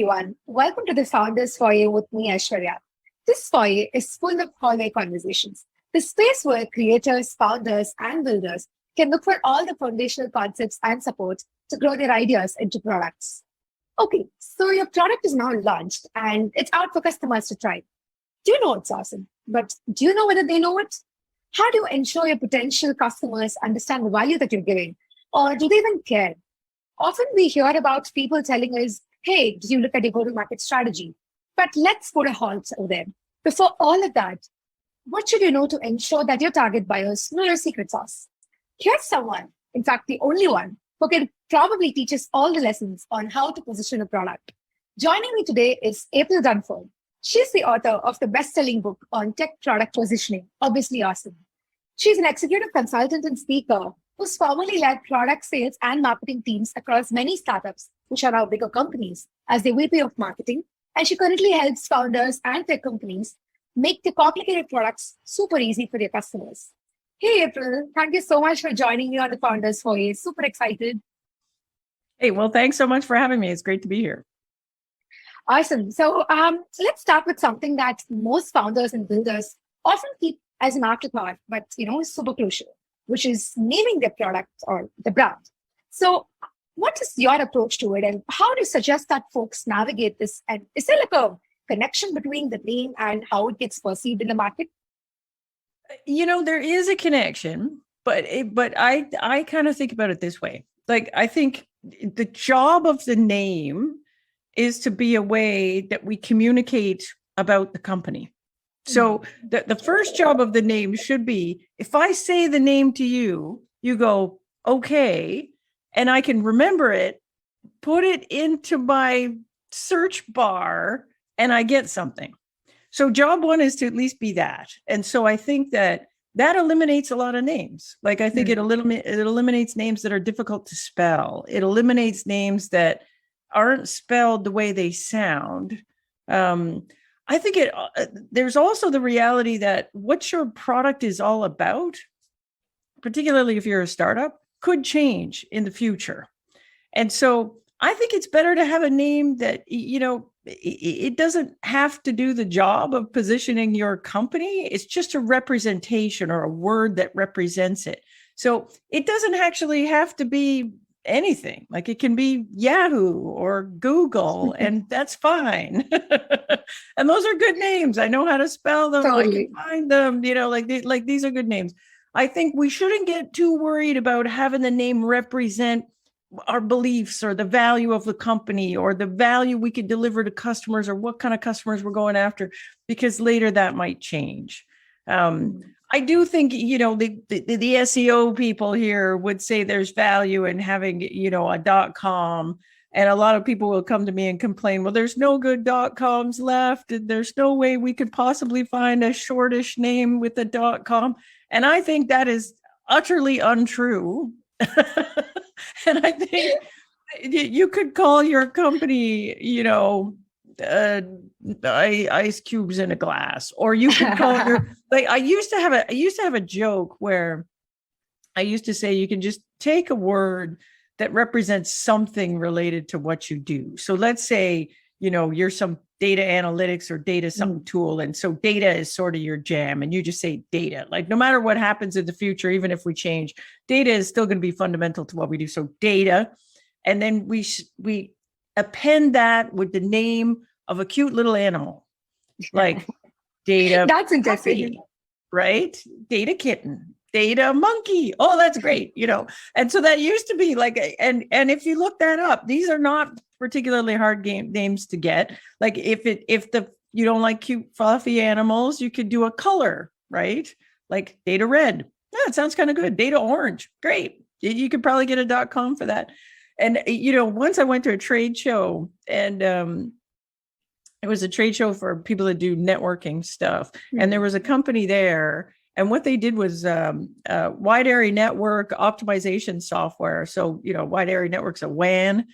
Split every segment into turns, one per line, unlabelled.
everyone. Welcome to the Founders Foyer with me, Aishwarya. This foyer is full of hallway conversations, the space where creators, founders, and builders can look for all the foundational concepts and support to grow their ideas into products. Okay, so your product is now launched and it's out for customers to try. Do you know it's awesome? But do you know whether they know it? How do you ensure your potential customers understand the value that you're giving? Or do they even care? Often we hear about people telling us, hey, did you look at your go-to-market strategy? But let's put a halt over there. Before all of that, what should you know to ensure that your target buyers know your secret sauce? Here's someone, in fact, the only one, who can probably teach us all the lessons on how to position a product. Joining me today is April Dunford. She's the author of the best-selling book on tech product positioning, Obviously Awesome. She's an executive consultant and speaker who's formerly led product sales and marketing teams across many startups, which are now bigger companies, as the VP of marketing. And she currently helps founders and tech companies make the complicated products super easy for their customers. Hey, April, thank you so much for joining me on the Founders Foyer. Super excited.
Hey, well, thanks so much for having me. It's great to be here.
Awesome. So let's start with something that most founders and builders often keep as an afterthought, but is super crucial, which is naming their product or the brand. So what is your approach to it, and how do you suggest that folks navigate this? And is there like a connection between the name and how it gets perceived in the market?
There is a connection, but I kind of think about it this way. Like, I think the job of the name is to be a way that we communicate about the company. So the first job of the name should be, if I say the name to you, you go, okay, and I can remember it, put it into my search bar, and I get something. So job one is to at least be that. And so I think that eliminates a lot of names. Like, I think it eliminates names that are difficult to spell. It eliminates names that aren't spelled the way they sound. I think there's also the reality that what your product is all about, particularly if you're a startup, could change in the future. And so I think it's better to have a name that, it doesn't have to do the job of positioning your company. It's just a representation or a word that represents it. So it doesn't actually have to be anything. Like, it can be Yahoo or Google, and that's fine. And those are good names. I know how to spell them.
Totally.
I can find them, these are good names. I think we shouldn't get too worried about having the name represent our beliefs or the value of the company or the value we could deliver to customers or what kind of customers we're going after, because later that might change. I do think, the SEO people here would say there's value in having, a .com. And a lot of people will come to me and complain, well, there's no good .coms left. And there's no way we could possibly find a shortish name with a .com. And I think that is utterly untrue. And I think you could call your company, ice cubes in a glass, or you could call your, like, I used to have a joke where I used to say, you can just take a word that represents something related to what you do. So let's say, you're some data analytics or data something tool. And so data is sort of your jam, and you just say data. Like, no matter what happens in the future, even if we change, data is still going to be fundamental to what we do. So data. And then we append that with the name of a cute little animal, like data.
That's interesting.
Puppy, right? Data kitten, data monkey. Oh, that's great. And so that used to be like, and if you look that up, these are not particularly hard names to get. Like, if you don't like cute fluffy animals, you could do a color, right? Like data red. Yeah, it sounds kind of good. Data orange. Great. You could probably get a .com for that. And, once I went to a trade show, and it was a trade show for people that do networking stuff. And there was a company there, and what they did was wide area network optimization software. So, wide area network's a WAN,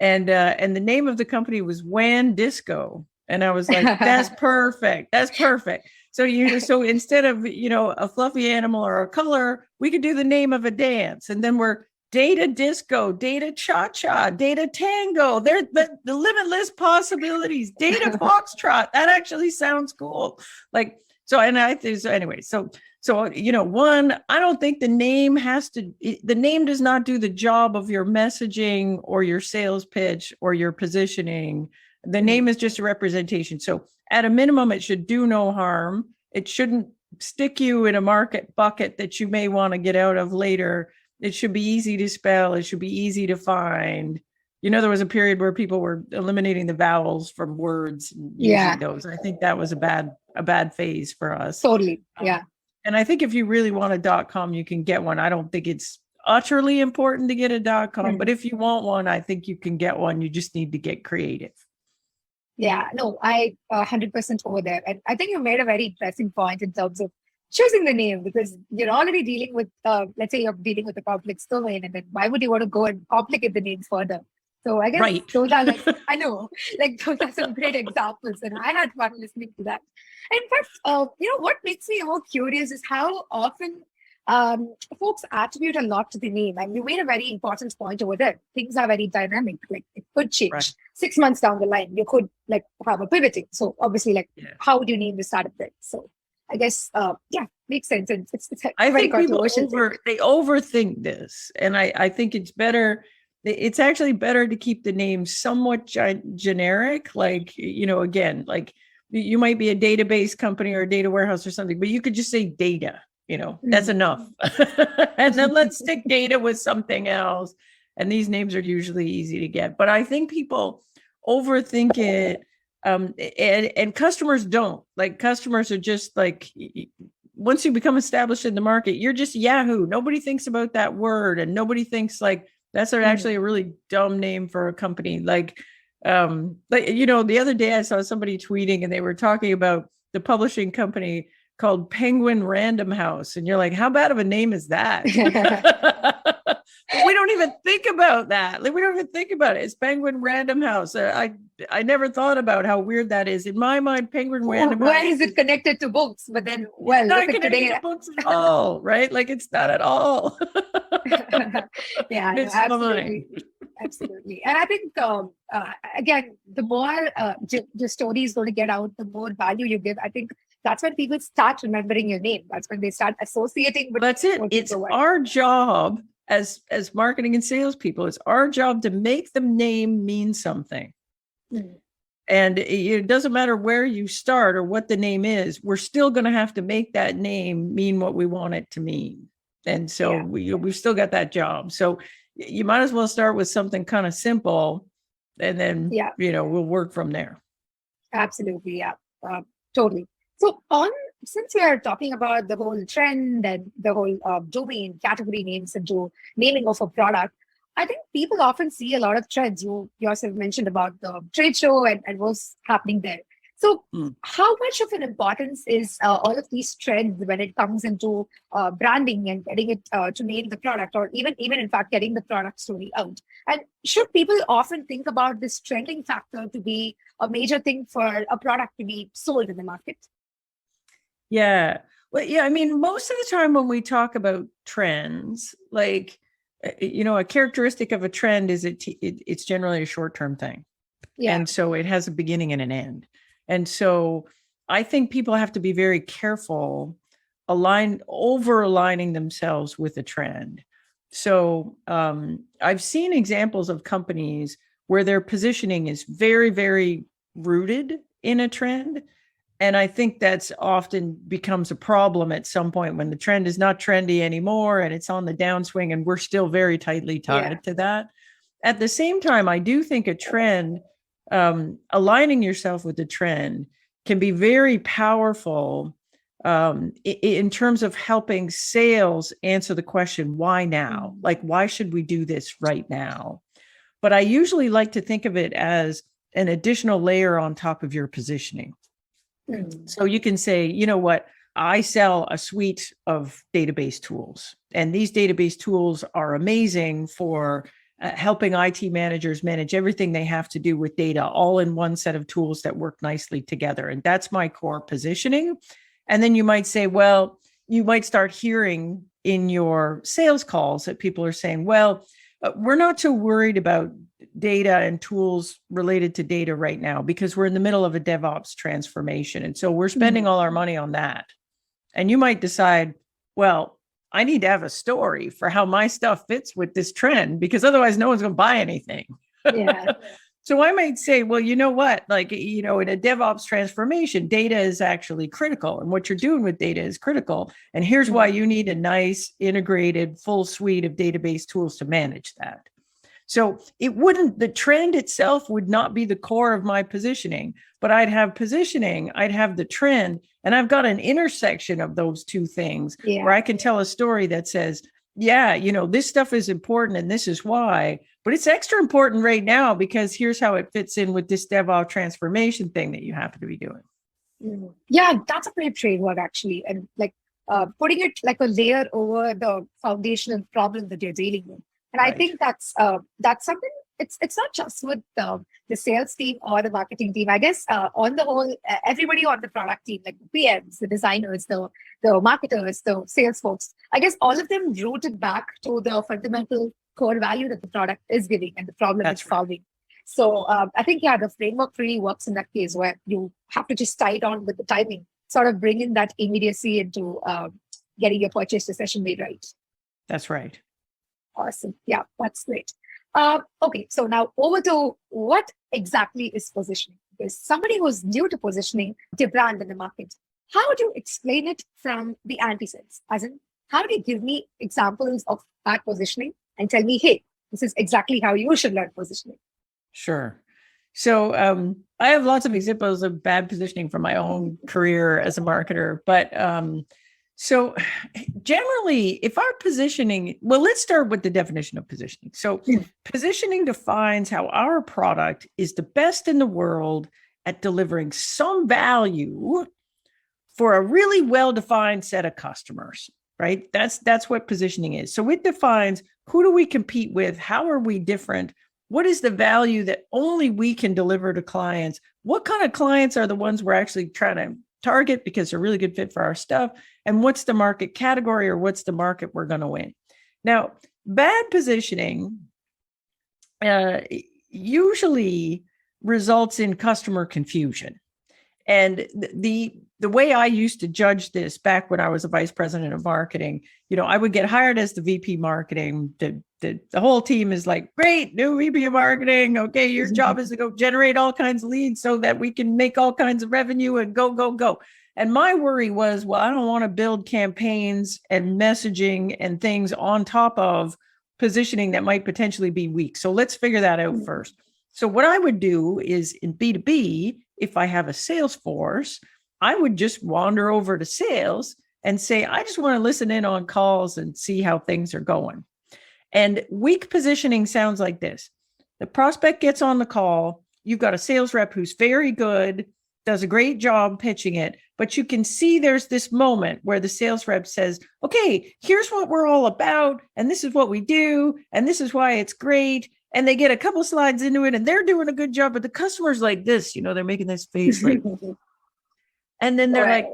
and the name of the company was WAN Disco. And I was like, that's perfect. That's perfect. So so instead of, a fluffy animal or a color, we could do the name of a dance. And then we're Data disco, data cha-cha, data tango. They're the limitless possibilities. Data foxtrot. That actually sounds cool. Like, so, and I think so anyway. So, one, I don't think the name does not do the job of your messaging or your sales pitch or your positioning. The name is just a representation. So at a minimum, it should do no harm. It shouldn't stick you in a market bucket that you may want to get out of later. It should be easy to spell. It should be easy to find. There was a period where people were eliminating the vowels from words and using those. I think that was a bad phase for us.
Totally. Yeah.
And I think if you really want a .com, you can get one. I don't think it's utterly important to get a .com, but if you want one, I think you can get one. You just need to get creative.
Yeah, no, I 100% over there. And I think you made a very interesting point in terms of choosing the name, because you're already dealing with, let's say you're dealing with a complex domain, and then why would you want to go and complicate the name further? So I guess those are I know, those are some great examples, and I had fun listening to that. In fact, what makes me more curious is how often folks attribute a lot to the name. And you made a very important point over there. Things are very dynamic. It could change. Right. 6 months down the line, you could have a pivoting. So obviously, how would you name the startup then? So I guess, makes sense. And it's
I think people they overthink this. And I think it's better. It's actually better to keep the name somewhat generic. Again, you might be a database company or a data warehouse or something, but you could just say data, that's enough. And then let's stick data with something else. And these names are usually easy to get. But I think people overthink it. And customers don't. Customers are just once you become established in the market, you're just Yahoo. Nobody thinks about that word, and nobody thinks that's actually a really dumb name for a company. The other day I saw somebody tweeting, and they were talking about the publishing company called Penguin Random House, and you're like, how bad of a name is that? We don't even think about that. We don't even think about it. It's Penguin Random House. I never thought about how weird that is. In my mind, Penguin Random House.
Why is it connected to books? But then,
it's not connected to books at all, right? It's not at all.
Yeah, no, absolutely. Absolutely. And I think, again, the more the story is going to get out, the more value you give. I think that's when people start remembering your name. That's when they start associating with.
That's it. It's our job as marketing and salespeople. It's our job to make the name mean something. And it doesn't matter where you start or what the name is. We're still going to have to make that name mean what we want it to mean. And so we've still got that job. So you might as well start with something kind of simple, and then we'll work from there.
Absolutely. Yeah, totally. So since we are talking about the whole trend and the whole domain category names into naming of a product, I think people often see a lot of trends. You yourself mentioned about the trade show and what's happening there. So how much of an importance is all of these trends when it comes into branding and getting it to name the product, or even in fact, getting the product story out? And should people often think about this trending factor to be a major thing for a product to be sold in the market?
Yeah. Well, yeah, I mean, most of the time when we talk about trends, a characteristic of a trend is it's generally a short-term thing. Yeah. And so it has a beginning and an end. And so I think people have to be very careful over-aligning themselves with a trend. So I've seen examples of companies where their positioning is very, very rooted in a trend. And I think that's often becomes a problem at some point when the trend is not trendy anymore and it's on the downswing, and we're still very tightly tied to that. At the same time, I do think a trend, aligning yourself with the trend, can be very powerful in terms of helping sales answer the question, why now? Why should we do this right now? But I usually like to think of it as an additional layer on top of your positioning. So you can say, you know what, I sell a suite of database tools, and these database tools are amazing for helping IT managers manage everything they have to do with data, all in one set of tools that work nicely together. And that's my core positioning. And then you might say, well, you might start hearing in your sales calls that people are saying, well, we're not too worried about data and tools related to data right now because we're in the middle of a DevOps transformation. And so we're spending all our money on that. And you might decide, well, I need to have a story for how my stuff fits with this trend because otherwise no one's going to buy anything.
Yeah.
So I might say, well, you know what, like, in a DevOps transformation, data is actually critical. And what you're doing with data is critical. And here's why you need a nice integrated full suite of database tools to manage that. So the trend itself would not be the core of my positioning, but I'd have positioning, I'd have the trend, and I've got an intersection of those two things where I can tell a story that says, yeah, this stuff is important and this is why, but it's extra important right now because here's how it fits in with this DevOps transformation thing that you happen to be doing.
Yeah, that's a great framework actually. And like putting it like a layer over the foundational problem that you're dealing with. And I think that's something. It's not just with the sales team or the marketing team. I guess on the whole, everybody on the product team, like the PMs, the designers, the marketers, the sales folks, I guess all of them rooted back to the fundamental core value that the product is giving and the problem it's solving. So I think, the framework really works in that case where you have to just tie it on with the timing, sort of bring in that immediacy into getting your purchase decision made right.
That's right.
Awesome. Yeah, that's great. Okay, so now over to what exactly is positioning? Because somebody who's new to positioning their brand in the market, how would you explain it from the anti-sense? As in, how do you give me examples of bad positioning and tell me, hey, this is exactly how you should learn positioning?
Sure. So I have lots of examples of bad positioning from my own career as a marketer, but so generally, if our positioning, well, let's start with the definition of positioning. So positioning defines how our product is the best in the world at delivering some value for a really well-defined set of customers, right? That's what positioning is. So it defines who do we compete with? How are we different? What is the value that only we can deliver to clients? What kind of clients are the ones we're actually trying to target because they're a really good fit for our stuff? And what's the market category or what's the market we're going to win? Now, bad positioning usually results in customer confusion. And the way I used to judge this back when I was a vice president of marketing, I would get hired as the VP marketing. The whole team is like, great, new VP of marketing. Okay, your job is to go generate all kinds of leads so that we can make all kinds of revenue and go, go, go. And my worry was, well, I don't want to build campaigns and messaging and things on top of positioning that might potentially be weak. So let's figure that out first. So what I would do is in B2B, if I have a sales force, I would just wander over to sales and say, I just want to listen in on calls and see how things are going. And weak positioning sounds like this. The prospect gets on the call. You've got a sales rep who's very good, does a great job pitching it, but you can see there's this moment where the sales rep says, okay, here's what we're all about, and this is what we do, and this is why it's great. And they get a couple slides into it, and they're doing a good job, but the customer's like this, they're making this face like, and then they're like,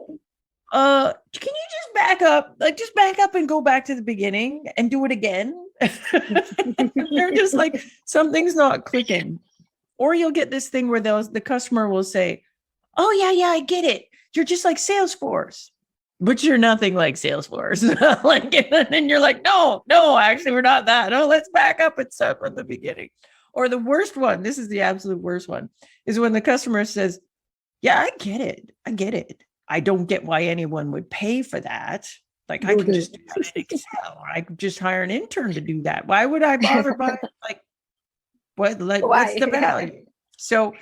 can you just back up? Like, just back up and go back to the beginning and do it again. They're just like, something's not clicking. Or you'll get this thing where the customer will say, oh, yeah, I get it. You're just like Salesforce, but you're nothing like Salesforce. And then you're like, no, actually, we're not that. No, let's back up and start from the beginning. Or the worst one, this is the absolute worst one, is when the customer says, yeah, I get it. I don't get why anyone would pay for that. Like, I can just do that in Excel, or I could just hire an intern to do that. Why would I bother buying? What's the value? So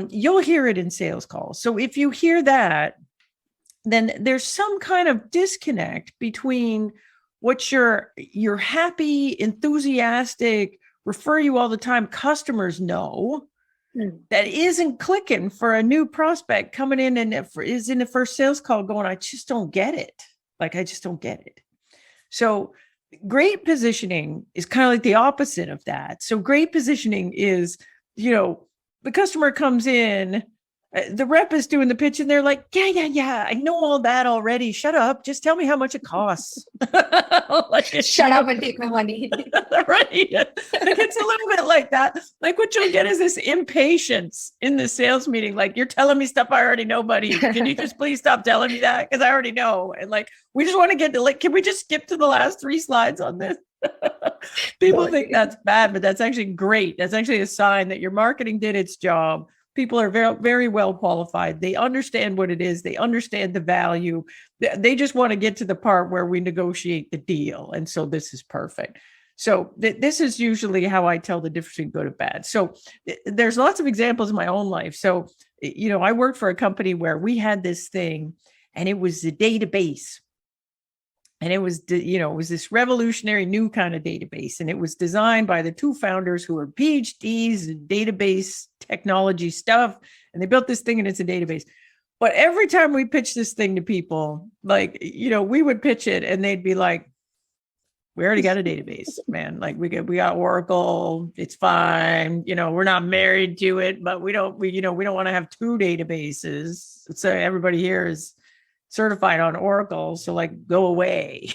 you'll hear it in sales calls. So if you hear that, then there's some kind of disconnect between what your happy, enthusiastic, refer you all the time customers know that isn't clicking for a new prospect coming in and is in the first sales call going, I just don't get it. I just don't get it. So great positioning is kind of like the opposite of that. So great positioning is, the customer comes in The rep is doing the pitch and they're like, yeah, I know all that already. Shut up. Just tell me how much it costs.
Like, shut up and take my money.
Right. Like, it's a little bit like that. Like, what you'll get is this impatience in the sales meeting. Like, you're telling me stuff I already know, buddy. Can you just please stop telling me that? Because I already know. And like, we just want to get to, like, can we just skip to the last 3 slides on this? People think that's bad, but that's actually great. That's actually a sign that your marketing did its job. People are very, very well qualified. They understand what it is. They understand the value. They just want to get to the part where we negotiate the deal. And so this is perfect. So this is usually how I tell the difference between good and bad. So there's lots of examples in my own life. So, I worked for a company where we had this thing and it was the database. And it was, it was this revolutionary new kind of database. And it was designed by the 2 founders who were PhDs in database technology stuff. And they built this thing and it's a database. But every time we pitched this thing to people, like, we would pitch it and they'd be like, we already got a database, man. Like we got Oracle. It's fine. We're not married to it, but we don't want to have 2 databases. So everybody here is certified on Oracle, so like go away.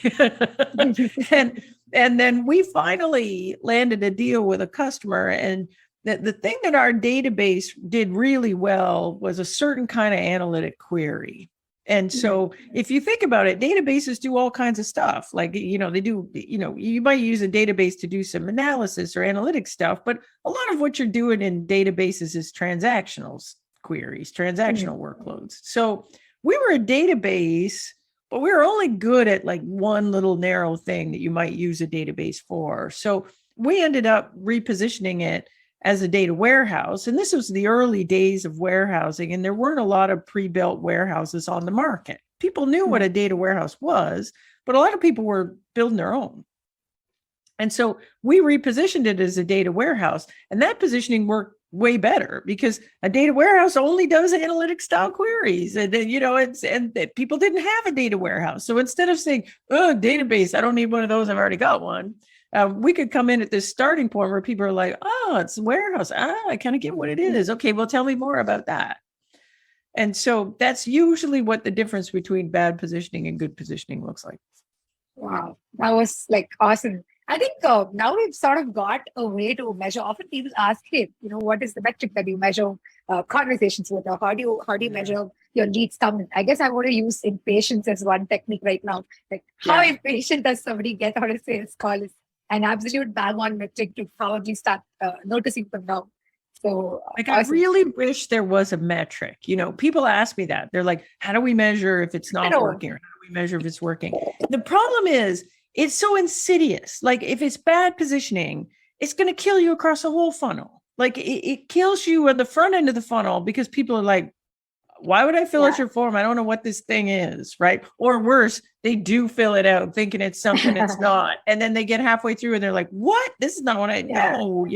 and then we finally landed a deal with a customer, and the thing that our database did really well was a certain kind of analytic query. And so if you think about it, databases do all kinds of stuff. Like, they do, you might use a database to do some analysis or analytic stuff, but a lot of what you're doing in databases is transactional queries, transactional workloads. So we were a database, but we were only good at like one little narrow thing that you might use a database for. So we ended up repositioning it as a data warehouse. And this was the early days of warehousing, and there weren't a lot of pre-built warehouses on the market. People knew what a data warehouse was, but a lot of people were building their own. And so we repositioned it as a data warehouse, and that positioning worked way better because a data warehouse only does analytic style queries. And people didn't have a data warehouse. So instead of saying, oh, database, I don't need one of those, I've already got one. We could come in at this starting point where people are like, oh, it's a warehouse. I kind of get what it is. Okay, well, tell me more about that. And so that's usually what the difference between bad positioning and good positioning looks like.
Wow, that was like awesome. I think now we've sort of got a way to measure. Often people ask, hey, what is the metric that you measure conversations with? Or how do you measure your leads coming? I guess I want to use impatience as one technique right now. Like, how impatient does somebody get on a sales call is an absolute bang on metric to probably start noticing them now. So
like, awesome. I really wish there was a metric. People ask me that. They're like, how do we measure if it's not working? Or how do we measure if it's working? The problem is, it's so insidious. Like, if it's bad positioning, it's going to kill you across the whole funnel. Like, it kills you at the front end of the funnel because people are like, why would I fill out your form? I don't know what this thing is, right? Or worse, they do fill it out thinking it's something it's not. And then they get halfway through and they're like, what? This is not what I know,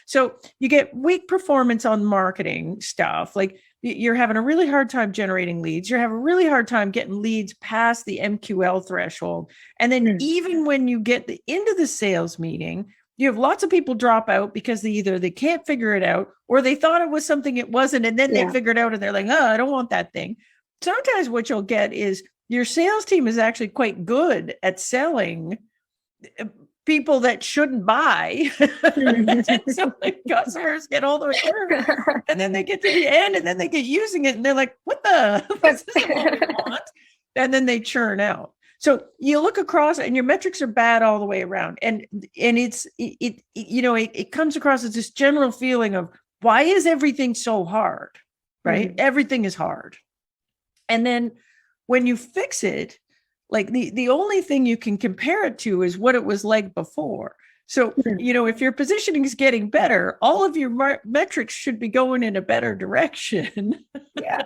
So you get weak performance on marketing stuff. Like, you're having a really hard time generating leads. You're having a really hard time getting leads past the MQL threshold. And then even when you get into the sales meeting, you have lots of people drop out because they can't figure it out, or they thought it was something it wasn't. And then they figured out and they're like, oh, I don't want that thing. Sometimes what you'll get is your sales team is actually quite good at selling people that shouldn't buy. So the customers get all the returns, and then they get to the end, and then they get using it, and they're like, "What the? This isn't what we want." And then they churn out. So you look across, and your metrics are bad all the way around, and it comes across as this general feeling of, why is everything so hard? Right? Everything is hard, and then when you fix it, like the only thing you can compare it to is what it was like before. So, if your positioning is getting better, all of your metrics should be going in a better direction.
Yeah.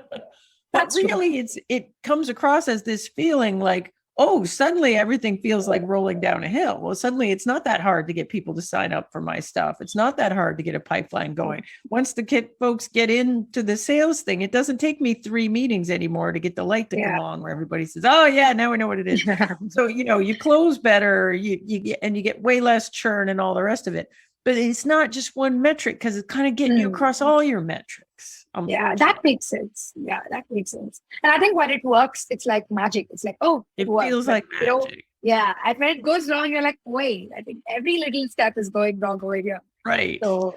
But really, it comes across as this feeling like, oh, suddenly everything feels like rolling down a hill. Well, suddenly it's not that hard to get people to sign up for my stuff. It's not that hard to get a pipeline going. Once the folks get into the sales thing, it doesn't take me 3 meetings anymore to get the light to come on where everybody says, oh yeah, now we know what it is. So, you close better, you get way less churn and all the rest of it. but it's not just one metric because it's kind of getting you across all your metrics.
Yeah, that makes sense. Yeah, that makes sense. And I think when it works, it's like magic. It's like, oh, it
It
worked.
feels
But,
like magic.
yeah. And when it goes wrong, you're like, wait, I think every little step is going wrong over here.
Right.
So,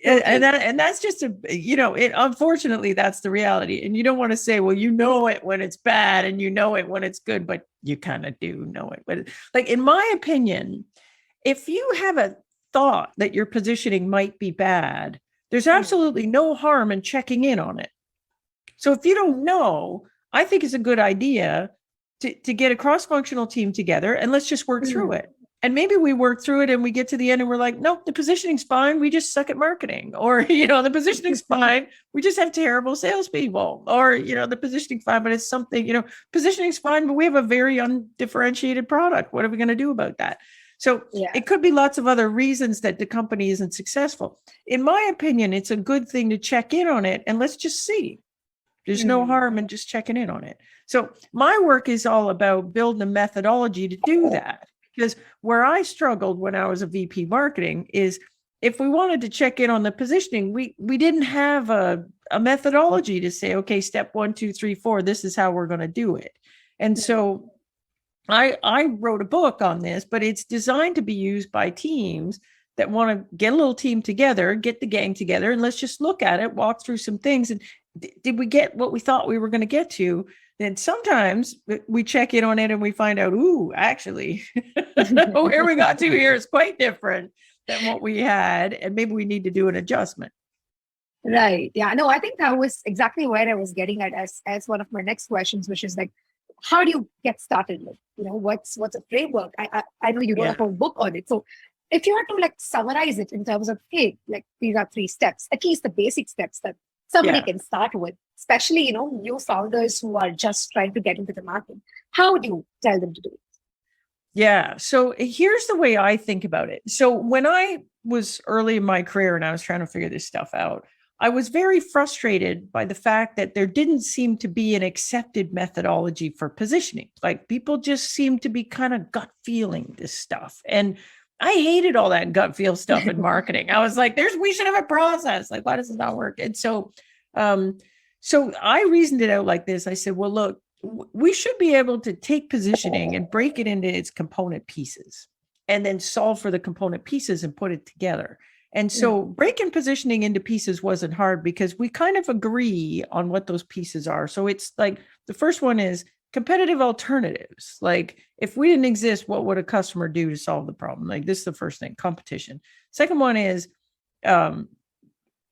and that's just it, unfortunately, that's the reality. And you don't want to say, well, you know it when it's bad and you know it when it's good, but you kind of do know it. But like, in my opinion, if you have a thought that your positioning might be bad, there's absolutely no harm in checking in on it. So if you don't know, I think it's a good idea to get a cross-functional team together and let's just work through it. And maybe we work through it and we get to the end and we're like, nope, the positioning's fine. We just suck at marketing. Or, the positioning's fine. We just have terrible salespeople. Or, the positioning's fine, but it's something, positioning's fine, but we have a very undifferentiated product. What are we going to do about that? So it could be lots of other reasons that the company isn't successful. In my opinion, it's a good thing to check in on it and let's just see. There's no harm in just checking in on it. So my work is all about building a methodology to do that. Because where I struggled when I was a VP marketing is if we wanted to check in on the positioning, we didn't have a methodology to say, okay, step 1, 2, 3, 4, this is how we're going to do it. And so I wrote a book on this, but it's designed to be used by teams that want to get a little team together, get the gang together, and let's just look at it, walk through some things. And did we get what we thought we were going to get to? Then sometimes we check in on it and we find out, ooh, actually, where we got to here is quite different than what we had. And maybe we need to do an adjustment.
Right. Yeah. No, I think that was exactly where I was getting at as one of my next questions, which is like, how do you get started with, what's a framework? I know you wrote a whole book on it. So if you had to like summarize it in terms of, hey, like these are 3 steps, at least the basic steps that somebody can start with, especially, new founders who are just trying to get into the market. How would you tell them to do it?
Yeah. So here's the way I think about it. So when I was early in my career and I was trying to figure this stuff out, I was very frustrated by the fact that there didn't seem to be an accepted methodology for positioning. Like people just seemed to be kind of gut feeling this stuff. And I hated all that gut feel stuff in marketing. I was like, we should have a process. Like, why does it not work? And so I reasoned it out like this. I said, well, look, we should be able to take positioning and break it into its component pieces and then solve for the component pieces and put it together. And so breaking positioning into pieces wasn't hard because we kind of agree on what those pieces are. So it's like the first one is competitive alternatives. Like if we didn't exist, what would a customer do to solve the problem? Like this is the first thing, competition. Second one is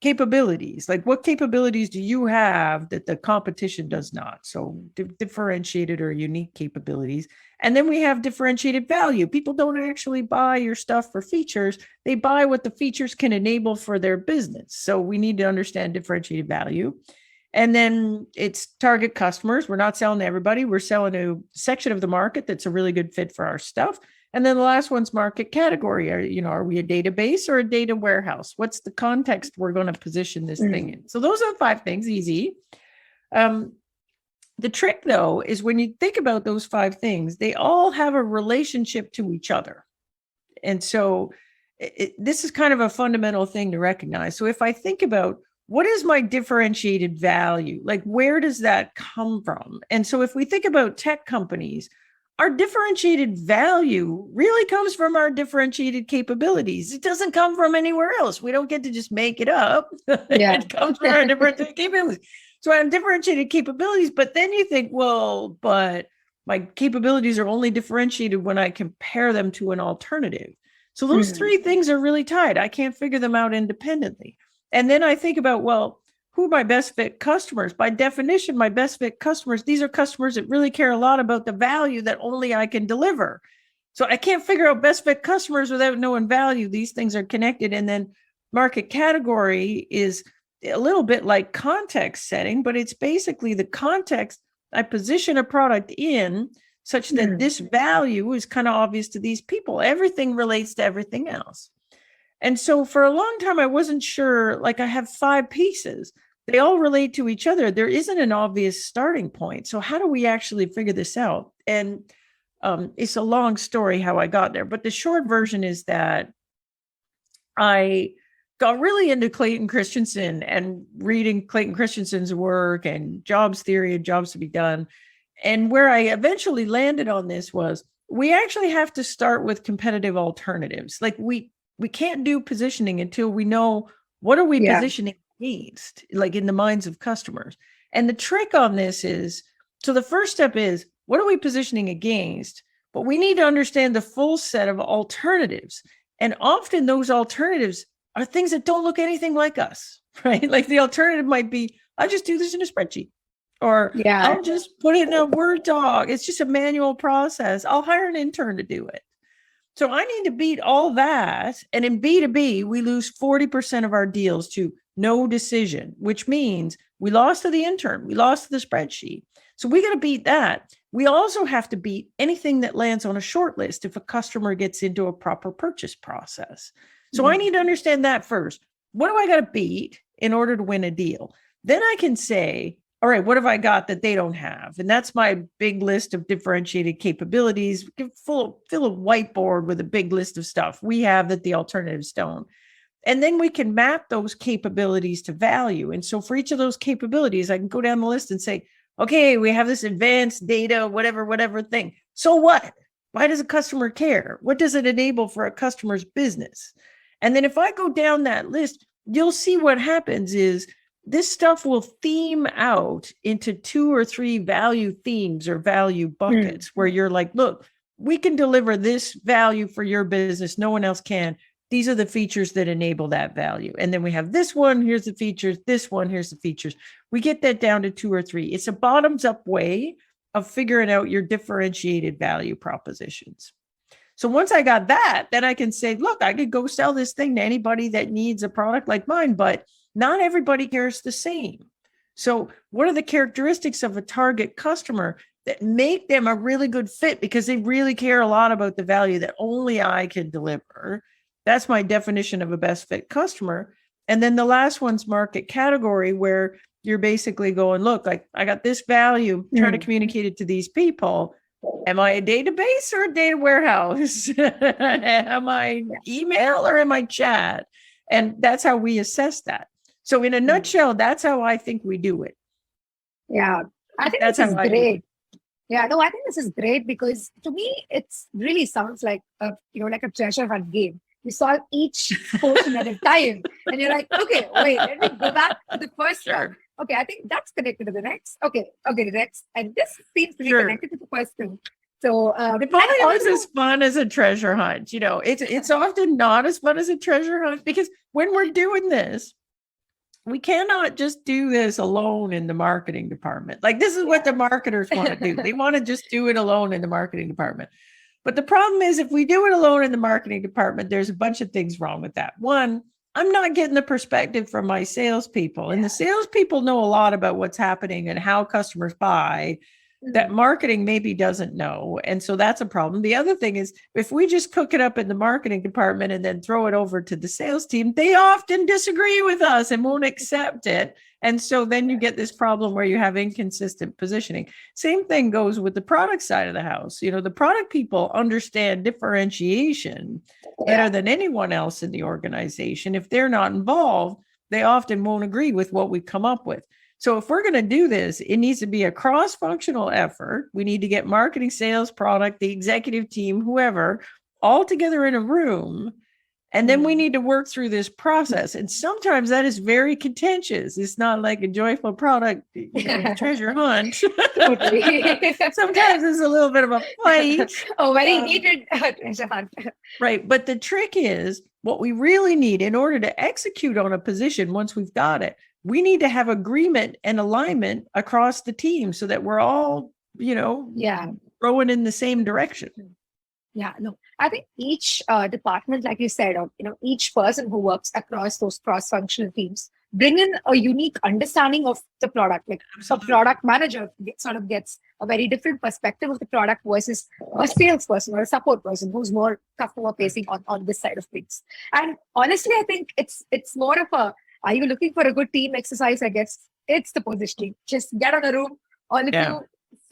capabilities. Like what capabilities do you have that the competition does not? So differentiated or unique capabilities. And then we have differentiated value. People don't actually buy your stuff for features. They buy what the features can enable for their business. So we need to understand differentiated value. And then it's target customers. We're not selling to everybody. We're selling to a section of the market that's a really good fit for our stuff. And then the last one's market category. Are we a database or a data warehouse? What's the context we're going to position this thing in? So those are the 5 things, easy. The trick, though, is when you think about those 5 things, they all have a relationship to each other. And so this is kind of a fundamental thing to recognize. So if I think about what is my differentiated value, like where does that come from? And so if we think about tech companies, our differentiated value really comes from our differentiated capabilities. It doesn't come from anywhere else. We don't get to just make it up. It comes from our differentiated capabilities. So I have differentiated capabilities, but then you think, well, but my capabilities are only differentiated when I compare them to an alternative. So those 3 things are really tied. I can't figure them out independently. And then I think about, well, who are my best fit customers? By definition, my best fit customers, these are customers that really care a lot about the value that only I can deliver. So I can't figure out best fit customers without knowing value. These things are connected. And then market category is a little bit like context setting, but it's basically the context I position a product in such that this value is kind of obvious to these people. Everything relates to everything else. And so for a long time, I wasn't sure, like I have 5 pieces. They all relate to each other. There isn't an obvious starting point. So how do we actually figure this out? And it's a long story how I got there. But the short version is that I got really into Clayton Christensen and reading Clayton Christensen's work and jobs theory and jobs to be done. And where I eventually landed on this was we actually have to start with competitive alternatives. Like we can't do positioning until we know what are we
Yeah.
positioning against, like in the minds of customers. And the trick on this is, so the first step is what are we positioning against? But we need to understand the full set of alternatives. And often those alternatives are things that don't look anything like us, right? Like the alternative might be, I'll just do this in a spreadsheet, or
Yeah.
I'll just put it in a Word doc. It's just a manual process. I'll hire an intern to do it. So I need to beat all that. And in B2B, we lose 40% of our deals to no decision, which means we lost to the intern, we lost to the spreadsheet. So we got to beat that. We also have to beat anything that lands on a short list if a customer gets into a proper purchase process. So I need to understand that first. What do I got to beat in order to win a deal? Then I can say, all right, what have I got that they don't have? And that's my big list of differentiated capabilities. Fill a whiteboard with a big list of stuff we have that the alternatives don't. And then we can map those capabilities to value. And so for each of those capabilities, I can go down the list and say, okay, we have this advanced data, whatever thing. So what? Why does a customer care? What does it enable for a customer's business? And then if I go down that list, you'll see what happens is this stuff will theme out into 2 or 3 value themes or value buckets where you're like, look, we can deliver this value for your business. No one else can. These are the features that enable that value. And then we have this one, here's the features, this one, here's the features. We get that down to 2 or 3. It's a bottoms up way of figuring out your differentiated value propositions. So once I got that, then I can say, look, I could go sell this thing to anybody that needs a product like mine, but not everybody cares the same. So what are the characteristics of a target customer that make them a really good fit because they really care a lot about the value that only I can deliver? That's my definition of a best fit customer. And then the last one's market category, where you're basically going, look, I got this value, trying to communicate it to these people. Am I a database or a data warehouse? Am I email or am I chat? And that's how we assess that. So in a nutshell, that's how I think we do it.
Yeah. I think
That's
this is
how I do
great.
it.
Yeah, no, I think this is great because to me, it's really sounds like like a treasure hunt game. You solve each portion at a time, and you're like, okay, wait, let me go back to the first one. Okay, I think that's connected to the next. Okay, the next, and this seems to be connected to the first two. So
if only it was as fun as a treasure hunt. It's often not as fun as a treasure hunt because when we're doing this, we cannot just do this alone in the marketing department. Like this is what the marketers want to do. They want to just do it alone in the marketing department. But the problem is if we do it alone in the marketing department, there's a bunch of things wrong with that. One, I'm not getting the perspective from my salespeople. And the salespeople know a lot about what's happening and how customers buy that marketing maybe doesn't know. And so that's a problem. The other thing is if we just cook it up in the marketing department and then throw it over to the sales team, they often disagree with us and won't accept it. And so then you get this problem where you have inconsistent positioning. Same thing goes with the product side of the house. The product people understand differentiation better than anyone else in the organization. If they're not involved, they often won't agree with what we've come up with. So if we're going to do this, it needs to be a cross-functional effort. We need to get marketing, sales, product, the executive team, whoever, all together in a room. And then we need to work through this process. And sometimes that is very contentious. It's not like a joyful product, treasure hunt. Sometimes it's a little bit of a fight.
Very heated treasure hunt.
Right. But the trick is what we really need in order to execute on a position once we've got it. We need to have agreement and alignment across the team so that we're all, rowing in the same direction.
Yeah, no, I think each department, like you said, or each person who works across those cross-functional teams, bring in a unique understanding of the product. Like a product manager sort of gets a very different perspective of the product versus a salesperson or a support person who's more customer-facing on this side of things. And honestly, I think it's more of a, are you looking for a good team exercise? I guess it's the positioning. Just get on a room, all of you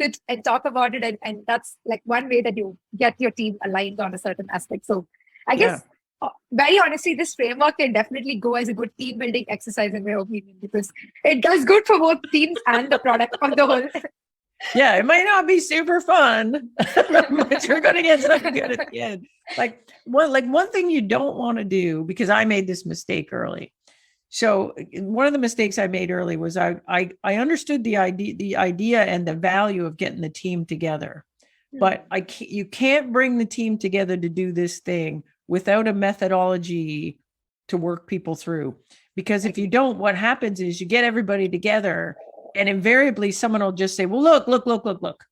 sit and talk about it. And that's like one way that you get your team aligned on a certain aspect. So I guess very honestly, this framework can definitely go as a good team building exercise in my opinion, because it does good for both teams and the product on the whole.
Yeah, it might not be super fun, but you're going to get something good at the end. One thing you don't want to do, because I made this mistake early. So one of the mistakes I made early was I understood the idea and the value of getting the team together, but you can't bring the team together to do this thing without a methodology to work people through. Because if you don't, what happens is you get everybody together, and invariably someone will just say, well, look.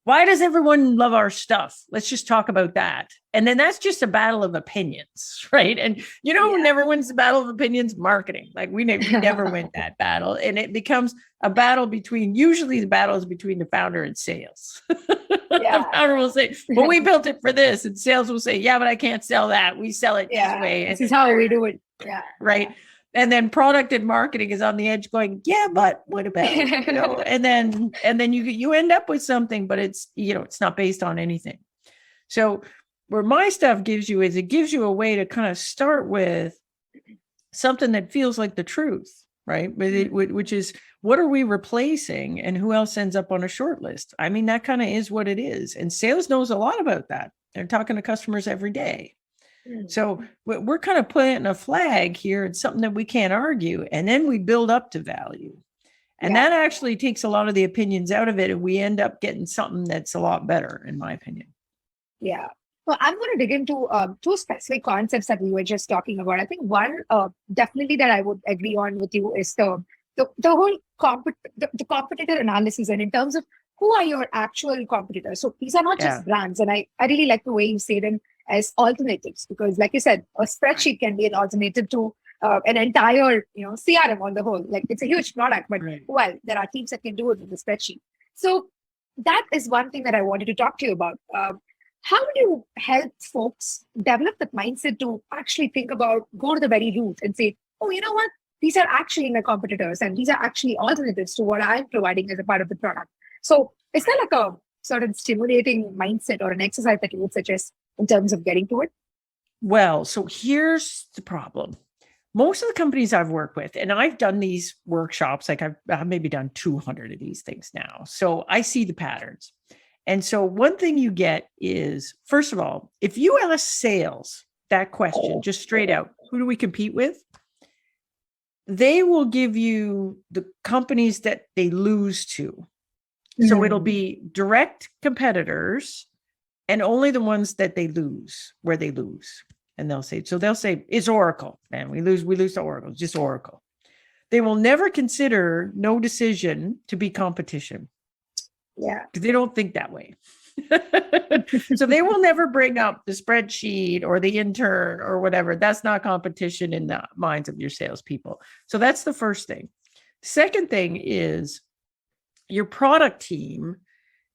Why does everyone love our stuff? Let's just talk about that. And then that's just a battle of opinions, right? And who never wins the battle of opinions? Marketing. Like we never win that battle. And it becomes a battle usually the battle is between the founder and sales. The founder will say, well, we built it for this. And sales will say, yeah, but I can't sell that. We sell it this way.
This is how we do it. Yeah.
Right. And then product and marketing is on the edge going, yeah, but what about, and then you end up with something, but it's, it's not based on anything. So where my stuff gives you is it gives you a way to kind of start with something that feels like the truth, right? Which is, what are we replacing and who else ends up on a short list? I mean, that kind of is what it is. And sales knows a lot about that. They're talking to customers every day. So we're kind of putting a flag here. It's something that we can't argue. And then we build up to value. And that actually takes a lot of the opinions out of it. And we end up getting something that's a lot better, in my opinion.
Yeah. Well, I'm going to dig into two specific concepts that we were just talking about. I think one definitely that I would agree on with you is the whole the competitor analysis, and in terms of who are your actual competitors. So these are not just brands. And I really like the way you say them as alternatives, because like you said, a spreadsheet can be an alternative to an entire CRM on the whole. Like it's a huge product, but well, there are teams that can do it with the spreadsheet. So that is one thing that I wanted to talk to you about. How do you help folks develop that mindset to actually think about, go to the very root and say, oh, you know what? These are actually my competitors and these are actually alternatives to what I'm providing as a part of the product. So is there like a sort of stimulating mindset or an exercise that you would suggest in terms of getting to it?
Well, so here's the problem. Most of the companies I've worked with, and I've done these workshops, like I've maybe done 200 of these things now. So I see the patterns. And so one thing you get is, first of all, if you ask sales that question, just straight out, who do we compete with? They will give you the companies that they lose to. So it'll be direct competitors and only the ones that they lose, where they lose. And they'll say, it's Oracle. And we lose to Oracle, it's just Oracle. They will never consider no decision to be competition.
Yeah.
Because they don't think that way. So they will never bring up the spreadsheet or the intern or whatever. That's not competition in the minds of your salespeople. So that's the first thing. Second thing is your product team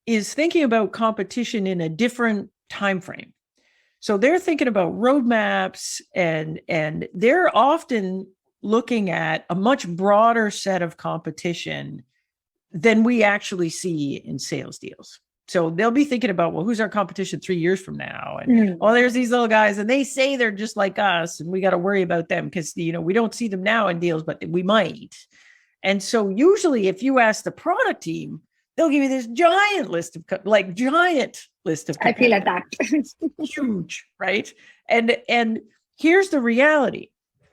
is thinking about competition in a different time frame. So they're thinking about roadmaps and they're often looking at a much broader set of competition than we actually see in sales deals. So they'll be thinking about, well, who's our competition 3 years from now? And there's these little guys and they say they're just like us and we got to worry about them because, we don't see them now in deals, but we might. And so usually if you ask the product team, they'll give you this giant list of I feel like that.
Huge,
right? And here's the reality.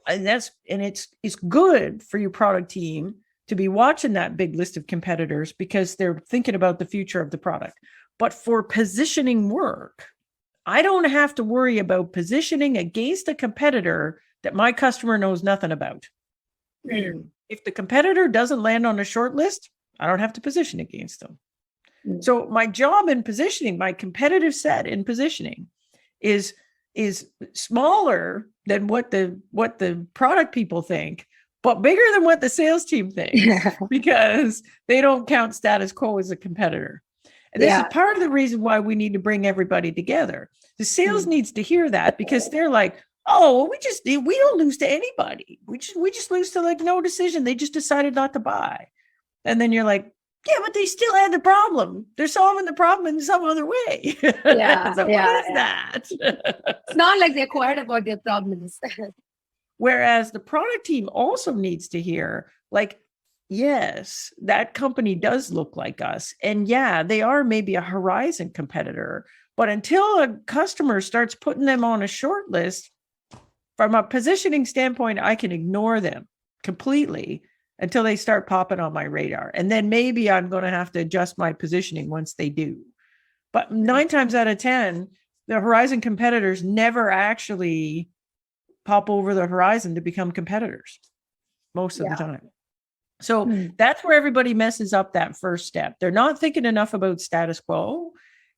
And it's good for your product team to be watching that big list of competitors because they're thinking about the future of the product. But for positioning work, I don't have to worry about positioning against a competitor that my customer knows nothing about. If the competitor doesn't land on a short list, I don't have to position against them. So my job in positioning, my competitive set in positioning is smaller than what the product people think, but bigger than what the sales team thinks because they don't count status quo as a competitor. And this is part of the reason why we need to bring everybody together. The sales needs to hear that because they're like, oh, we don't lose to anybody. We just lose to like no decision. They just decided not to buy. And then you're like, Yeah, but they still had the problem. They're solving the problem in some other way.
Yeah,
So
yeah,
what is
yeah.
that?
It's not like they're quiet about their problems.
Whereas the product team also needs to hear, like, yes, that company does look like us. And yeah, they are maybe a horizon competitor. But until a customer starts putting them on a short list, from a positioning standpoint, I can ignore them completely until they start popping on my radar. And then maybe I'm going to have to adjust my positioning once they do. But 9 times out of 10, the horizon competitors never actually pop over the horizon to become competitors most of the
Yeah.
time. So
Hmm.
that's where everybody messes up that first step. They're not thinking enough about status quo,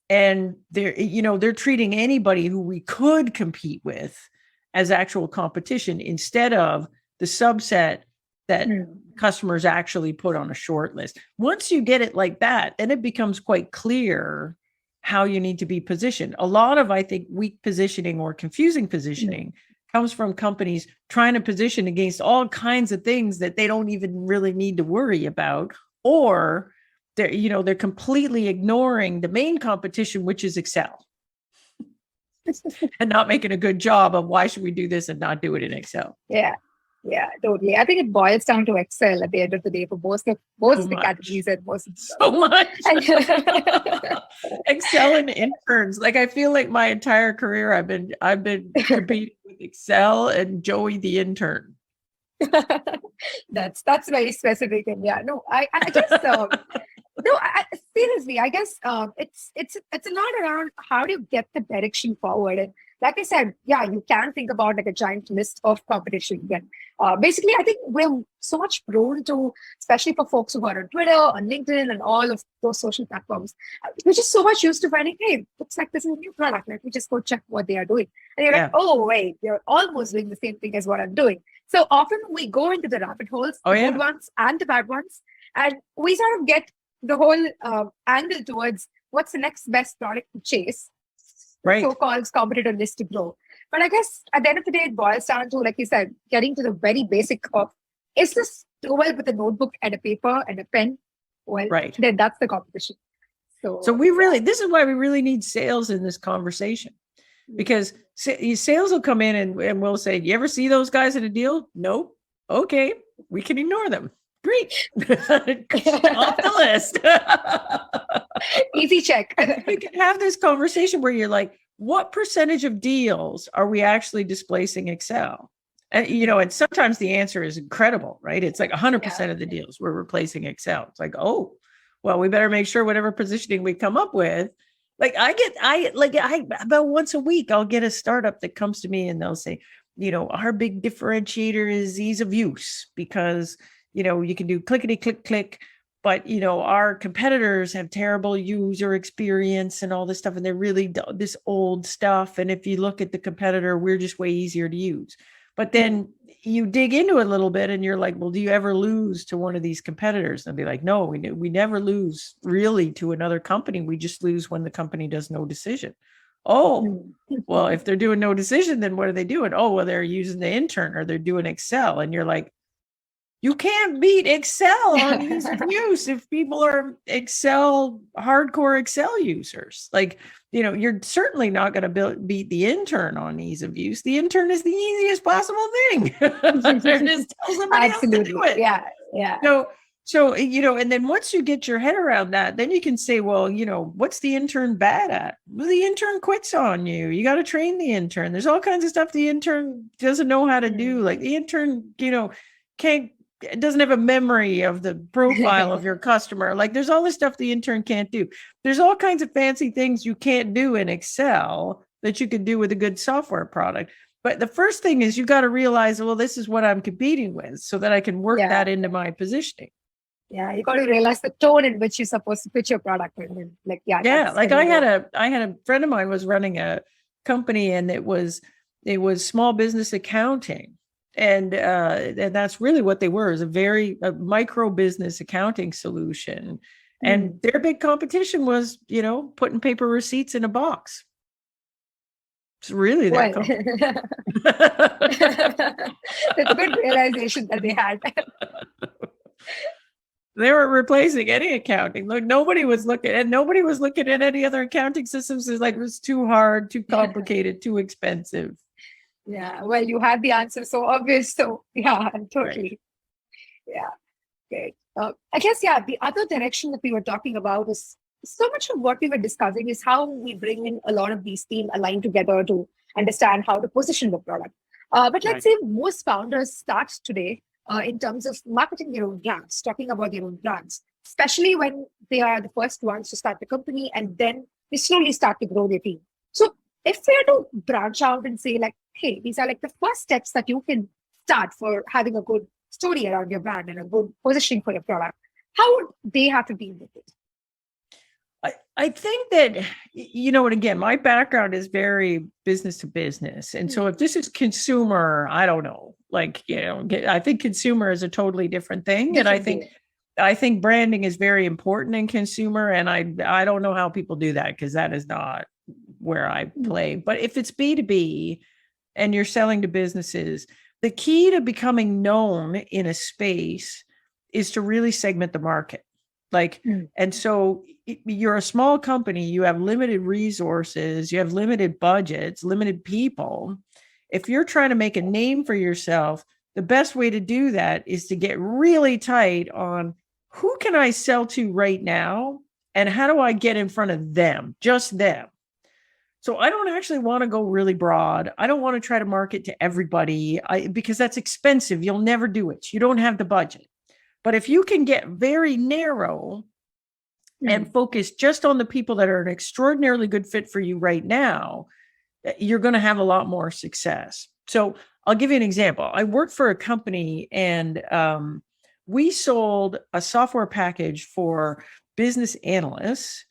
and they're treating anybody who we could compete with as actual competition instead of the subset that customers actually put on a short list. Once you get it like that, then it becomes quite clear how you need to be positioned. A lot of, I think, weak positioning or confusing positioning comes from companies trying to position against all kinds of things that they don't even really need to worry about, or they're completely ignoring the main competition, which is Excel, and not making a good job of why should we do this and not do it in Excel.
Yeah. Yeah, totally. I think it boils down to Excel at the end of the day for most of the categories and most of the
so much. Excel and interns. Like, I feel like my entire career I've been competing with Excel and Joey the intern.
That's very specific, and yeah, no, I guess no, seriously, I guess it's a lot around how do you get the direction forward. And like I said, yeah, you can think about like a giant list of competition. And basically, I think we're so much prone to, especially for folks who are on Twitter, on LinkedIn, and all of those social platforms, we're just so much used to finding, hey, looks like this is a new product. Let me just go check what they are doing. And you're like, oh, wait, they're almost doing the same thing as what I'm doing. So often we go into the rabbit holes, the good ones and the bad ones, and we sort of get the whole angle towards what's the next best product to chase,
right?
So-called competitor list to grow. But I guess at the end of the day, it boils down to, like you said, getting to the very basic of, is this too well with a notebook and a paper and a pen? Well,
right.
Then that's the competition.
So this is why we really need sales in this conversation, because sales will come in and we'll say, you ever see those guys in a deal? Nope. Okay, we can ignore them. Great. Off the list.
Easy check.
We can have this conversation where you're like, what percentage of deals are we actually displacing Excel? And, and sometimes the answer is incredible, right? It's like 100% of the deals we're replacing Excel. It's like, oh, well, we better make sure whatever positioning we come up with. Like I about once a week, I'll get a startup that comes to me and they'll say, our big differentiator is ease of use, because you can do clickety click click, but our competitors have terrible user experience and all this stuff, and they're really this old stuff. And if you look at the competitor, we're just way easier to use. But then you dig into it a little bit and you're like, well, do you ever lose to one of these competitors? And they'll be like, no, we never lose really to another company. We just lose when the company does no decision. Oh, well, if they're doing no decision, then what are they doing? Oh, well, they're using the intern or they're doing Excel. And you're like, you can't beat Excel on ease of use if people are hardcore Excel users. Like, you're certainly not going to beat the intern on ease of use. The intern is the easiest possible thing. Just tell somebody else to do it.
Yeah, yeah.
So, and then once you get your head around that, then you can say, well, what's the intern bad at? Well, the intern quits on you. You got to train the intern. There's all kinds of stuff the intern doesn't know how to do. Like the intern, doesn't have a memory of the profile of your customer. Like there's all this stuff the intern can't do. There's all kinds of fancy things you can't do in Excel that you could do with a good software product. But the first thing is you got to realize, well, this is what I'm competing with so that I can work that into my positioning.
Yeah, you got to realize the tone in which you're supposed to pitch your product. Like,
like I had a friend of mine was running a company, and it was small business accounting. And that's really what they were, is a micro business accounting solution. And their big competition was, putting paper receipts in a box. It's really that complicated.
It's a good realization that they had.
They weren't replacing any accounting. Look, nobody was looking at any other accounting systems. It's like, it was too hard, too complicated, too expensive.
Yeah, well, you had the answer so obvious. So, yeah,
Right.
totally. Yeah, great. I guess, yeah, the other direction that we were talking about is so much of what we were discussing is how we bring in a lot of these team aligned together to understand how to position the product. But let's
Right.
say most founders start today in terms of marketing their own brands, talking about their own brands, especially when they are the first ones to start the company and then they slowly start to grow their team. So if we are to branch out and say like, hey, these are like the first steps that you can start for having a good story around your brand and a good positioning for your product, how would they have to deal with it?
I think that, and again, my background is very business to business. And so if this is consumer, I don't know, like, I think consumer is a totally different thing. And
Different.
I think branding is very important in consumer. And I don't know how people do that because that is not where I play. But if it's B2B and you're selling to businesses, the key to becoming known in a space is to really segment the market. Like, and so you're a small company, you have limited resources, you have limited budgets, limited people. If you're trying to make a name for yourself, the best way to do that is to get really tight on who can I sell to right now and how do I get in front of them, just them. So I don't actually want to go really broad. I don't want to try to market to everybody because that's expensive. You'll never do it. You don't have the budget. But if you can get very narrow and focus just on the people that are an extraordinarily good fit for you right now, you're going to have a lot more success. So I'll give you an example. I worked for a company and we sold a software package for business analysts.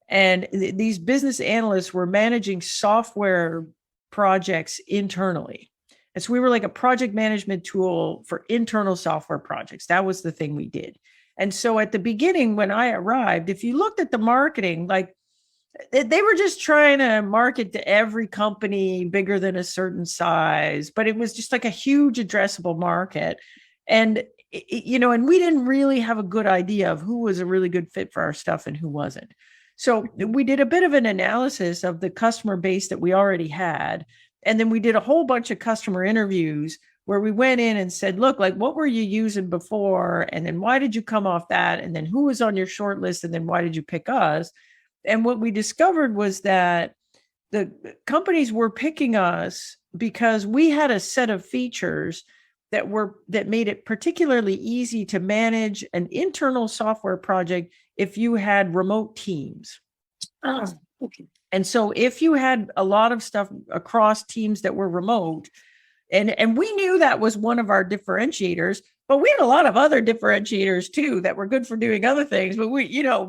And these business analysts were managing software projects internally. And so we were like a project management tool for internal software projects. That was the thing we did. And so at the beginning, when I arrived, if you looked at the marketing, like they were just trying to market to every company bigger than a certain size, but it was just like a huge addressable market. And, and we didn't really have a good idea of who was a really good fit for our stuff and who wasn't. So we did a bit of an analysis of the customer base that we already had. And then we did a whole bunch of customer interviews where we went in and said, look, like, what were you using before? And then why did you come off that? And then who was on your short list? And then why did you pick us? And what we discovered was that the companies were picking us because we had a set of features that made it particularly easy to manage an internal software project if you had remote teams.
Okay.
And so if you had a lot of stuff across teams that were remote, and we knew that was one of our differentiators, but we had a lot of other differentiators too that were good for doing other things. But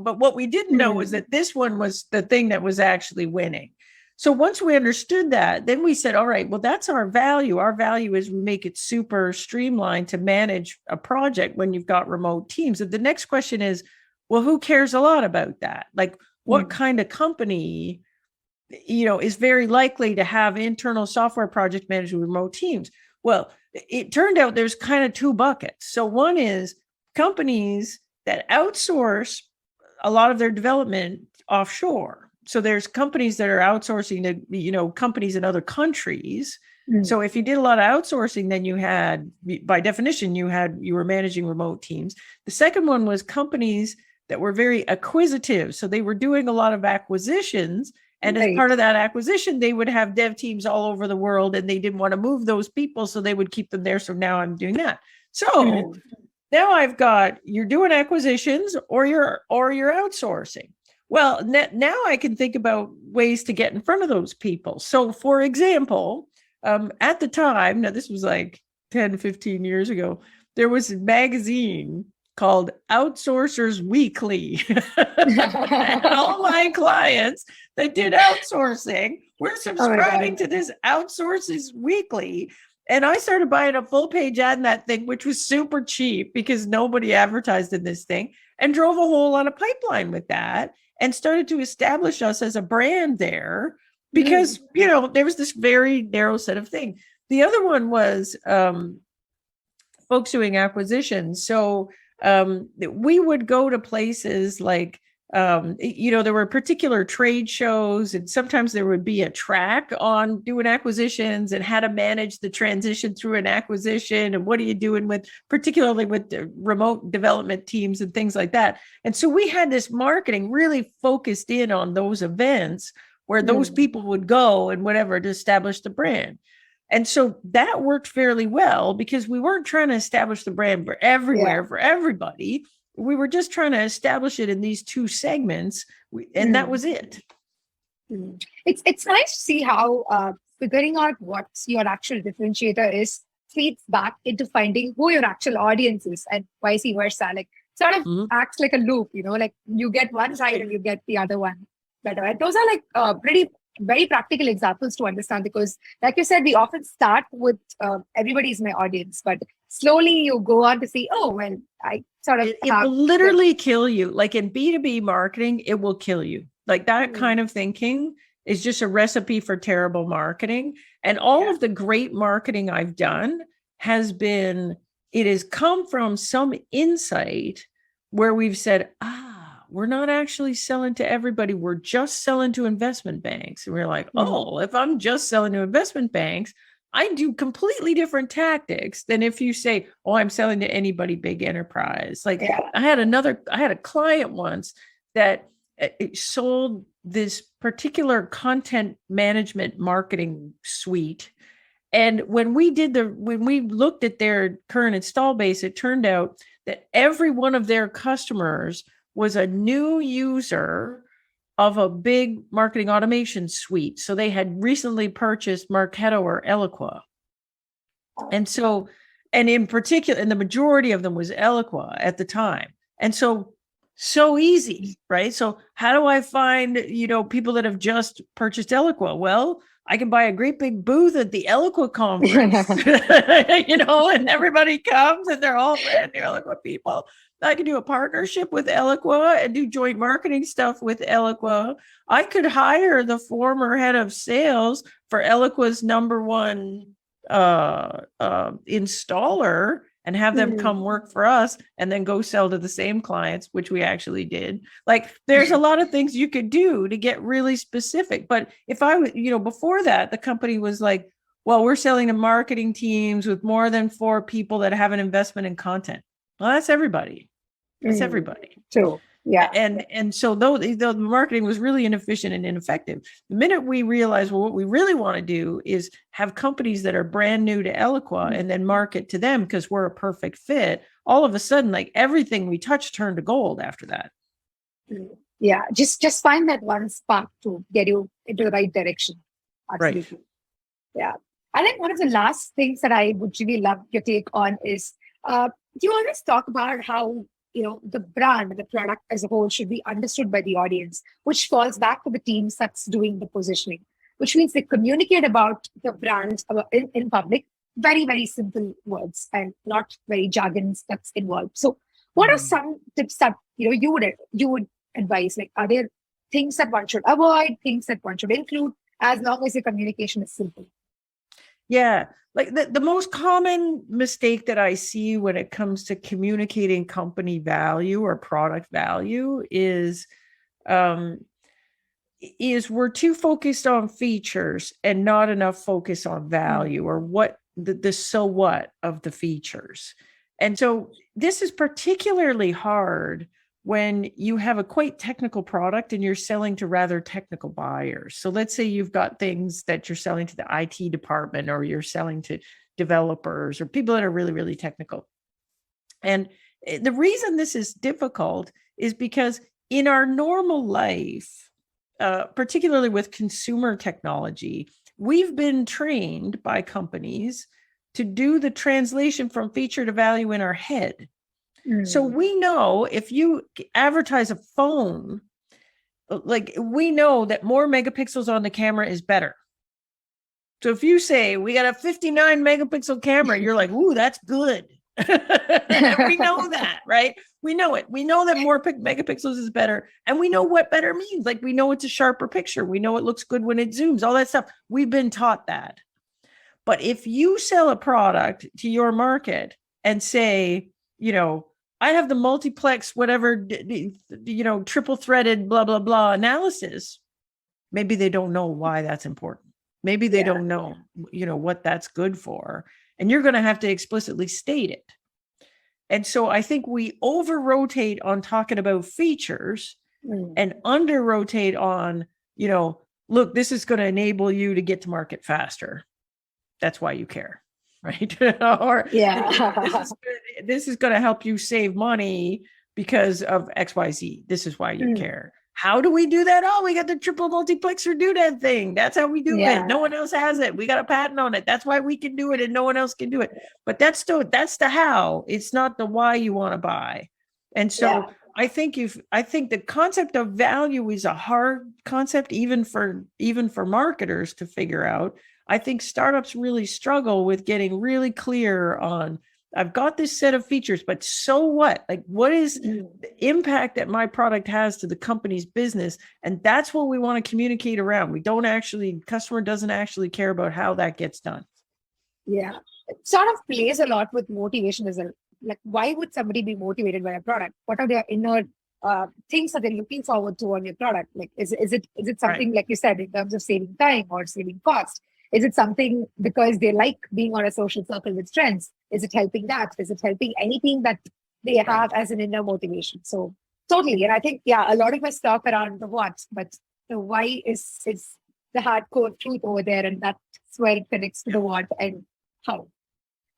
but what we didn't know was that this one was the thing that was actually winning. So once we understood that, then we said, all right, well, that's our value. Our value is we make it super streamlined to manage a project when you've got remote teams. And the next question is, well, who cares a lot about that? Like, what kind of company is very likely to have internal software project management with remote teams? Well, it turned out there's kind of two buckets. So one is companies that outsource a lot of their development offshore. So there's companies that are outsourcing to, companies in other countries. So if you did a lot of outsourcing, then you had, by definition, you were managing remote teams. The second one was companies that were very acquisitive. So they were doing a lot of acquisitions. And as part of that acquisition, they would have dev teams all over the world and they didn't want to move those people. So they would keep them there. So now I'm doing that. So now I've got, you're doing acquisitions or you're outsourcing. Well, now I can think about ways to get in front of those people. So for example, at the time, now this was like 10, 15 years ago, there was a magazine called Outsourcers Weekly. And all my clients that did outsourcing were subscribing to this Outsourcers Weekly. And I started buying a full page ad in that thing, which was super cheap because nobody advertised in this thing, and drove a whole lot of pipeline with that and started to establish us as a brand there because, there was this very narrow set of things. The other one was folks doing acquisitions. So we would go to places like, there were particular trade shows, and sometimes there would be a track on doing acquisitions and how to manage the transition through an acquisition, and what are you doing with, particularly with the remote development teams and things like that. And so we had this marketing really focused in on those events where those people would go and whatever to establish the brand. And so that worked fairly well because we weren't trying to establish the brand for everywhere, for everybody. We were just trying to establish it in these two segments, and that was it.
It's nice to see how figuring out what your actual differentiator is feeds back into finding who your actual audience is, and vice versa. Like, sort of acts like a loop, like you get one side and you get the other one better. And those are like very practical examples to understand, because like you said, we often start with everybody's my audience, but slowly you go on to see, oh, well, I sort of
it will literally kill you. Like in B2B marketing, it will kill you. Like that kind of thinking is just a recipe for terrible marketing. And all of the great marketing I've done it has come from some insight where we've said, we're not actually selling to everybody. We're just selling to investment banks. And we're like, if I'm just selling to investment banks, I do completely different tactics than if you say, I'm selling to anybody big enterprise. Like I had a client once that sold this particular content management marketing suite. And when we looked at their current install base, it turned out that every one of their customers was a new user of a big marketing automation suite. So they had recently purchased Marketo or Eloqua. And so, and in particular, and the majority of them was Eloqua at the time. And so easy, right? So how do I find, people that have just purchased Eloqua? Well, I can buy a great big booth at the Eloqua conference, and everybody comes and they're all brand new Eloqua people. I could do a partnership with Eloqua and do joint marketing stuff with Eloqua. I could hire the former head of sales for Eloqua's number one installer and have them come work for us and then go sell to the same clients, which we actually did. Like there's a lot of things you could do to get really specific. But if I was, before that, the company was like, well, we're selling to marketing teams with more than 4 people that have an investment in content. Well, that's everybody. That's everybody.
True. Yeah.
And so though the marketing was really inefficient and ineffective, the minute we realized, well, what we really want to do is have companies that are brand new to Eloqua and then market to them because we're a perfect fit, all of a sudden, like everything we touched turned to gold after that.
Yeah. Just find that one spark to get you into the right direction. Absolutely.
Right.
Yeah. I think one of the last things that I would really love your take on is you always talk about how the brand, the product as a whole should be understood by the audience, which falls back to the teams that's doing the positioning, which means they communicate about the brand in public, very, very simple words and not very jargons that's involved. So what are some tips that, you would advise? Like, are there things that one should avoid, things that one should include, as long as your communication is simple?
Yeah. Like the most common mistake that I see when it comes to communicating company value or product value is we're too focused on features and not enough focus on value or what the so what of the features. And so this is particularly hard when you have a quite technical product and you're selling to rather technical buyers. So let's say you've got things that you're selling to the IT department, or you're selling to developers or people that are really, really technical. And the reason this is difficult is because in our normal life, particularly with consumer technology, we've been trained by companies to do the translation from feature to value in our head. So we know if you advertise a phone, like we know that more megapixels on the camera is better. So if you say we got a 59 megapixel camera, you're like, ooh, that's good. We know that, right? We know it. We know that more megapixels is better. And we know what better means. Like we know it's a sharper picture. We know it looks good when it zooms, all that stuff. We've been taught that. But if you sell a product to your market and say, I have the multiplex, whatever, triple threaded, blah, blah, blah analysis. Maybe they don't know why that's important. Maybe they don't know, what that's good for. And you're going to have to explicitly state it. And so I think we over rotate on talking about features and under rotate on, look, this is going to enable you to get to market faster. That's why you care, right? Or this is going to help you save money because of XYZ. This is why you care. How do we do that? Oh, we got the triple multiplexer doodad thing. That's how we do it. No one else has it. We got a patent on it. That's why we can do it and no one else can do it. But that's the how. It's not the why you want to buy. And so I think the concept of value is a hard concept, even for marketers to figure out. I think startups really struggle with getting really clear on, I've got this set of features, but so what? Like, what is the impact that my product has to the company's business? And that's what we want to communicate around. Customer doesn't actually care about how that gets done.
Yeah. It sort of plays a lot with motivation as well. Like, why would somebody be motivated by a product? What are their inner things that they're looking forward to on your product? Like, is it something, like you said, in terms of saving time or saving cost? Is it something because they like being on a social circle with friends? Is it helping that? Is it helping anything that they have as an inner motivation? So totally. And I think, a lot of us talk around the what, but the why is the hardcore truth over there. And that's where it connects to the what and how.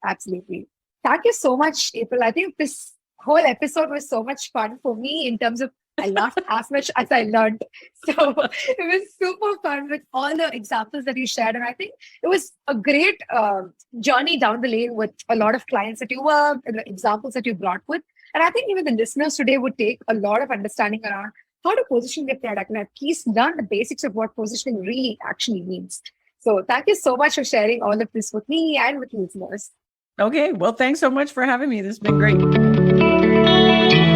Absolutely. Thank you so much, April. I think this whole episode was so much fun for me in terms of I laughed as much as I learned. So it was super fun with all the examples that you shared. And I think it was a great journey down the lane with a lot of clients that you worked and the examples that you brought with. And I think even the listeners today would take a lot of understanding around how to position their product and at least learn the basics of what positioning really actually means. So thank you so much for sharing all of this with me and with listeners.
Okay. Well, thanks so much for having me. This has been great.